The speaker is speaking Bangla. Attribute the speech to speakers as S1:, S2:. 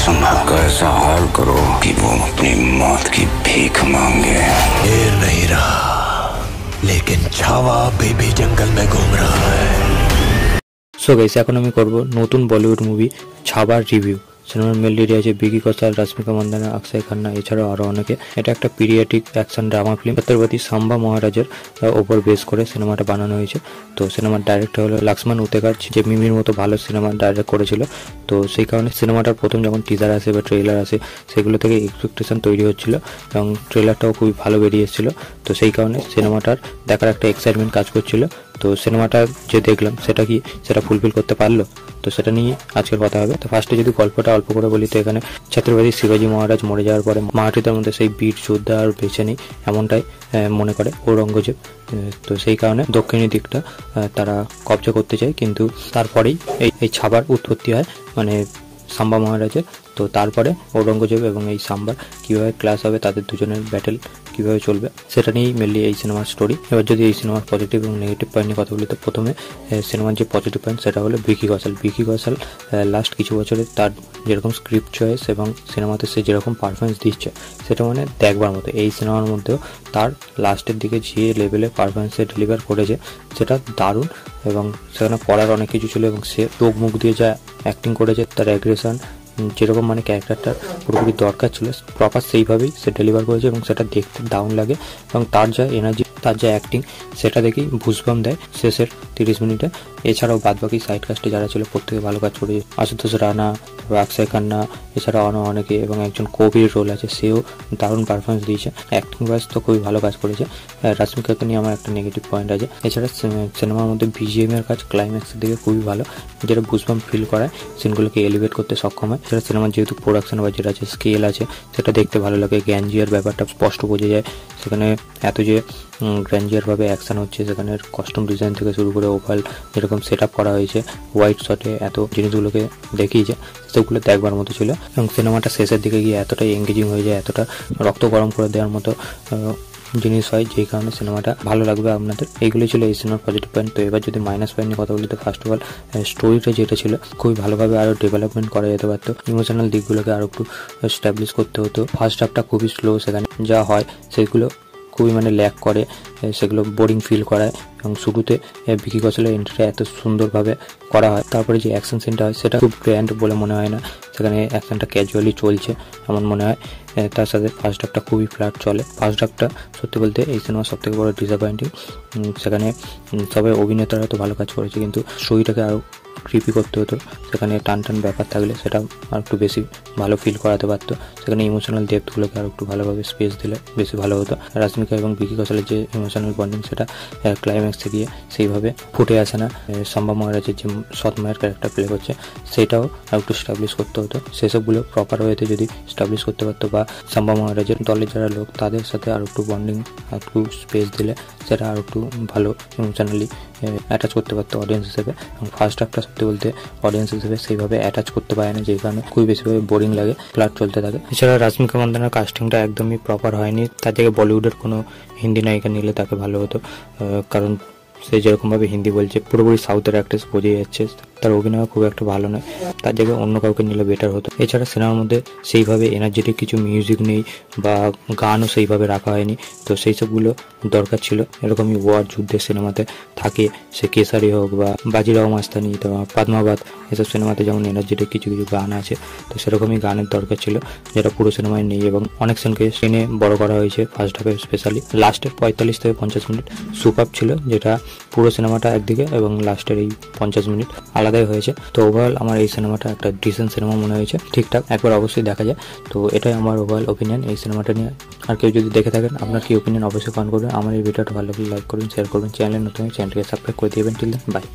S1: संभल कर ऐसा हाल करो कि वो अपनी मौत की भीख मांगे।
S2: देर नहीं रहा, लेकिन छावा अभी भी जंगल में घूम रहा है।
S3: সো গাইস, এখন আমি করব নতুন বলিউড মুভি ছাবার রিভিউ। সিনেমার মেল লিডে আছে বিকি কৌশল, রশ্মিকা মন্দানা, অক্ষয় খান্না, এছাড়াও আরও অনেকে। এটা একটা periodic action drama film. Chhatrapati Sambha মহারাজের ওপর বেস করে সিনেমাটা বানানো হয়েছে। তো সিনেমার ডাইরেক্টর হলো লক্ষ্মণ উতেকার, যে মিমির মতো ভালো সিনেমা ডাইরেক্ট করেছিল। তো সেই কারণে সিনেমাটার প্রথম যখন টিজার আসে বা ট্রেলার আসে, সেগুলো থেকে এক্সপেকটেশন তৈরি হচ্ছিল এবং ট্রেলারটাও খুবই ভালো বেরিয়ে এসেছিলো। তো সেই কারণে সিনেমাটার দেখার একটা এক্সাইটমেন্ট কাজ করছিল। তো সিনেমাটা যে দেখলাম সেটা ফুলফিল করতে পারলো, তো সেটা নিয়ে আজকের কথা হবে। তো ফার্স্টে যদি গল্পটা অল্প করে বলি, তো এখানে ছত্রপতি শিবাজি মহারাজ মরে যাওয়ার পরে মারাঠিদের মধ্যে সেই বীর যোদ্ধা আর বেঁচে নেই, এমনটাই মনে করে ঔরঙ্গজেব। তো সেই কারণে দক্ষিণী দিকটা তারা কবজা করতে চায়, কিন্তু তারপরেই এই ছাবার উৎপত্তি হয়, মানে সাম্বা মহারাজের। তো তারপরে ঔরঙ্গজেব এবং এই সাম্বার কীভাবে ক্লাস হবে, তাদের দুজনের ব্যাটেল কীভাবে চলবে, সেটা নিয়েই মেনলি এই সিনেমার স্টোরি। এবার যদি এই সিনেমার পজিটিভ এবং নেগেটিভ পয়েন্ট নিয়ে কথা বলি, তো প্রথমে সিনেমার যে পজিটিভ পয়েন্ট সেটা হলো বিকি কৌশল। লাস্ট কিছু বছরে তার যেরকম স্ক্রিপ্ট চয়েস এবং সিনেমাতে সে যেরকম পারফরমেন্স দিচ্ছে, সেটা মানে দেখবার মতো। এই সিনেমার মধ্যেও তার লাস্টের দিকে যে লেভেলে পারফরমেন্সে ডেলিভার করেছে, সেটা দারুণ। এবং সেখানে পড়ার অনেক কিছু ছিল এবং সে চোখ মুখ দিয়ে যা অ্যাক্টিং করেছে, তার অ্যাগ্রেশন যেরকম মানে ক্যারেক্টারটা পুরোপুরি দরকার ছিল, প্রপার সেইভাবেই সে ডেলিভার করেছে এবং সেটা দেখতে দারুণ লাগে। এবং তার যা এনার্জি, তার যা অ্যাক্টিং, সেটা দেখেই ভুসবাম দেয় শেষের 30 মিনিটে। এছাড়াও বাদবাকি সাইড কাস্টে যারা ছিল প্রত্যেকে ভালো কাজ করেছে। আশুতোষ রানা, অক্ষয় খান্না, এছাড়াও অনেকে, এবং একজন কবির রোল আছে, সেও দারুণ পারফরমেন্স দিয়েছে। অ্যাক্টিং ওয়াইজ তো খুবই ভালো কাজ করেছে। রশ্মিকাকে নিয়ে আমার একটা নেগেটিভ পয়েন্ট আছে। এছাড়া সিনেমার মধ্যে বিজিএমের কাজ ক্লাইম্যাক্সের দিকে খুবই ভালো, যেটা ভুসবাম ফিল করায়, সিনগুলোকে এলিভেট করতে সক্ষম হয়। সেটা সিনেমার যেহেতু প্রোডাকশন বা যেটা আছে স্কেল আছে, সেটা দেখতে ভালো লাগে। গ্র্যান্ডিয়ার ব্যাপারটা স্পষ্ট বোঝা যায়। সেখানে এত যে গ্র্যান্ডিয়ারভাবে অ্যাকশন হচ্ছে, সেখানে কস্টিউম ডিজাইন থেকে শুরু করে ওভাল যেরকম সেট আপ করা হয়েছে, হোয়াইট শটে এত জিনিসগুলোকে দেখিয়েছে, সেগুলো দেখবার মতো ছিল। এবং সিনেমাটা শেষের দিকে গিয়ে এতটাই এঙ্গেজিং হয়ে যায়, এতটা রক্ত গরম করে দেওয়ার মতো জিনিস হয়, যেই কারণে সিনেমাটা ভালো লাগবে আপনাদের। এইগুলো ছিল এই সিনেমার পজিটিভ পয়েন্ট। তো এবার যদি মাইনাস পয়েন্ট নিয়ে কথা বলি, তো ফার্স্ট অফ অল স্টোরিটা যেটা ছিল খুবই ভালোভাবে আরও ডেভেলপমেন্ট করা যেতে পারতো। ইমোশনাল দিকগুলোকে আরও একটু এস্টাবলিশ করতে হতো। ফার্স্ট হাফটা খুবই স্লো, সেখানে যা হয় সেগুলো খুবই মানে ল্যাক করে, সেগুলো বোরিং ফিল করায়। এবং শুরুতে বিকি কৌশলের এন্ট্রিটা এত সুন্দরভাবে করা হয়, তারপরে যে অ্যাকশন সিনটা হয় সেটা খুব গ্র্যান্ড বলে মনে হয় না, সেখানে অ্যাকশনটা ক্যাজুয়ালি চলছে এমন মনে হয়। তার সাথে ফার্স্ট হাফটা খুবই ফ্ল্যাট চলে। ফার্স্ট হাফটা সত্যি বলতে এই সিনেমার সবথেকে বড় ডিসঅ্যাপয়েন্টিং। সেখানে সবাই অভিনেতারা তো ভালো কাজ করেছে, কিন্তু স্টোরিটাকে আরও ক্রিপি করতে হতো। সেখানে টান ব্যাপার থাকলে সেটা আর একটু বেশি ভালো ফিল করাতে পারতো। সেখানে ইমোশনাল ডেপথগুলোকে আর একটু ভালোভাবে স্পেস দিলে বেশি ভালো হতো। রশ্মিকা এবং বিকি কৌশলের যে ইমোশনাল বন্ডিং, সেটা ক্লাইম্যাক্সে গিয়ে সেইভাবে ফুটে আসে না। সাম্বা মহারাজের যে সৎ মায়ের ক্যারেক্টার প্লে করছে, সেটাও আর একটু স্টাবলিশ করতে হতো। সেসবগুলো প্রপার ওয়েতে যদি স্টাবলিশ করতে পারতো, বা সাম্বা মহারাজের দলের যারা লোক তাদের সাথে আর একটু বন্ডিং, আর একটু স্পেস দিলে সেটা আর একটু ভালো ইমোশনালি অ্যাটাচ করতে পারতো অডিয়েন্স হিসেবে। এবং ফার্স্ট হাফটা সত্যি বলতে অডিয়েন্স হিসেবে সেইভাবে অ্যাটাচ করতে পারে না, যেই কারণে খুবই বেশিভাবে বোরিং লাগে, ফ্ল্যাট চলতে থাকে। এছাড়া রশ্মিকা মন্দানার কাস্টিংটা একদমই প্রপার হয়নি। তার থেকে বলিউডের কোনো হিন্দি নায়িকা নিলে তাকে ভালো হতো, কারণ সে যেরকমভাবে হিন্দি বলছে পুরোপুরি সাউথের অ্যাক্ট্রেস বোঝাই যাচ্ছে, তার অভিনয় খুব একটা ভালো নয়। তার জায়গায় অন্য কাউকে নিলে বেটার হতো। এছাড়া সিনেমার মধ্যে সেইভাবে এনার্জেটিক কিছু মিউজিক নেই, বা গানও সেইভাবে রাখা হয়নি। তো সেই সবগুলো দরকার ছিল। এরকমই ওয়ার যুদ্ধের সিনেমাতে থাকে, সে কেসারি হোক বা বাজিরাও মাস্তানি, পদ্মাবাদ, এসব সিনেমাতে যেমন এনার্জেটিক কিছু গান আছে, তো সেরকমই গানের দরকার ছিল, যেটা পুরো সিনেমায় নেই। এবং অনেক সিনকে ট্রেনে বড় করা হয়েছে ফার্স্ট হাফে, স্পেশালি লাস্টের 45 থেকে 50 মিনিট সুপার ছিল, যেটা পুরো সিনেমাটা একদিকে এবং লাস্টের এই 50 মিনিট আলাদাই হয়েছে। তো ওভারঅল আমার এই সিনেমাটা একটা ডিসেন্ট সিনেমা মনে হয়েছে, ঠিকঠাক, একবার অবশ্যই দেখা যায়। তো এটাই আমার ওভারঅল ওপিনিয়ন এই সিনেমাটা নিয়ে। আর কেউ যদি দেখে থাকেন, আপনার কি ওপিনিয়ন অবশ্যই কমেন্ট করবেন। আমার এই ভিডিওটা ভালো লাগলে লাইক করবেন, শেয়ার করবেন, চ্যানেলে নতুন চ্যানেলকে সাবস্ক্রাইব করে দিবেন। Till then, by.